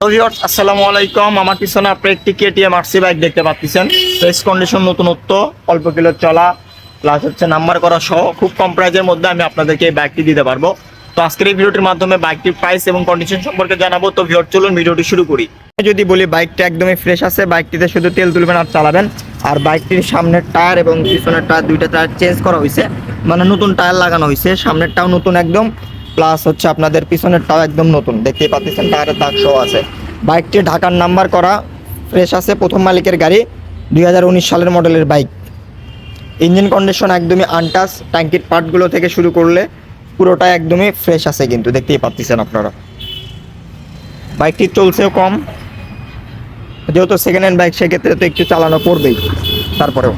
Viewers আসসালামু আলাইকুম। আমার পিছনে আপনি একটি কেটিএম আরসি বাইক দেখতে পাচ্ছেন। ফ্রেশ কন্ডিশন, নতুনত্ব, অল্প কিলো চলা, প্লাস হচ্ছে নাম্বার করা সহ খুব কম প্রাইজের মধ্যে আমি আপনাদেরকে এই বাইকটি দিতে পারবো। তো আজকের এই ভিডিওটির মাধ্যমে বাইকটির প্রাইস এবং কন্ডিশন সম্পর্কে জানাবো। তো ভিউয়ার্স চলুন ভিডিওটি শুরু করি। যদি বলি বাইকটা একদমই ফ্রেশ আছে, বাইকটিতে শুধু তেল তুলবেন আর চালাবেন। আর বাইকটির সামনের টায়ার এবং পিছনের টায়ার দুইটা টায়ার চেঞ্জ করা হয়েছে, মানে নতুন টায়ার লাগানো হয়েছে। সামনেরটাও নতুন একদম, প্লাস হচ্ছে আপনাদের পিছনেরটাও একদম নতুন, দেখতেই পাচ্ছেন টায়ারের দাগ সহ আছে। বাইকটি ঢাকার নাম্বার করা, ফ্রেশ আছে, প্রথম মালিকের গাড়ি, 2019 সালের মডেলের বাইক। ইঞ্জিন কন্ডিশন একদমই আনটাচ, ট্যাঙ্কির পার্টগুলো থেকে শুরু করলে পুরোটা একদমই ফ্রেশ আছে, কিন্তু দেখতেই পাচ্ছেন আপনারা। বাইকটি চলছেও কম, যেহেতু সেকেন্ড হ্যান্ড বাইক সেক্ষেত্রে তো একটু চালানো পড়বেই। তারপরেও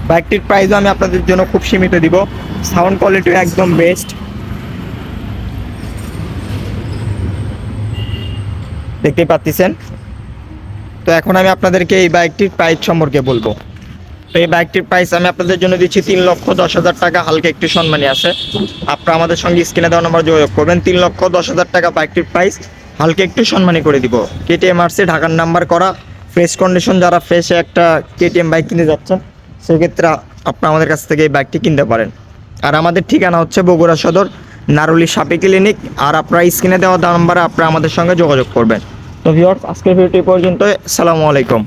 বাইকটির প্রাইসও আমি আপনাদের জন্য খুব সীমিত দিব। সাউন্ড কোয়ালিটিও একদম বেস্ট, দেখতেই পাচ্ছেন। তো এখন আমি আপনাদেরকে এই বাইকটির প্রাইস সম্পর্কে বলবো। তো এই বাইকটির প্রাইস আমি আপনাদের জন্য দিচ্ছি 3,10,000 টাকা, হালকা একটু সম্মানী আছে। আপনারা আমাদের সঙ্গে স্ক্রিনে দেওয়া নম্বর যোগাযোগ করবেন। 3,10,000 টাকা বাইকটির প্রাইস, হালকা একটু সম্মানী করে দিব। কেটিএম আরসি ঢাকার নাম্বার করা, ফ্রেশ কন্ডিশন। যারা ফ্রেশে একটা কেটিএম বাইক কিনতে যাচ্ছেন সেক্ষেত্রে আপনারা আমাদের কাছ থেকে এই বাইকটি কিনতে পারেন। আর আমাদের ঠিকানা হচ্ছে বগুড়া সদর, নারুলি সাপি ক্লিনিক। আর আপনারা স্ক্রিনে দেওয়া নাম্বারে আপনারা আমাদের সঙ্গে যোগাযোগ করবেন। তো ভিউয়ার্স আজকের ভিডিওটি পর্যন্ত। আসসালামু আলাইকুম।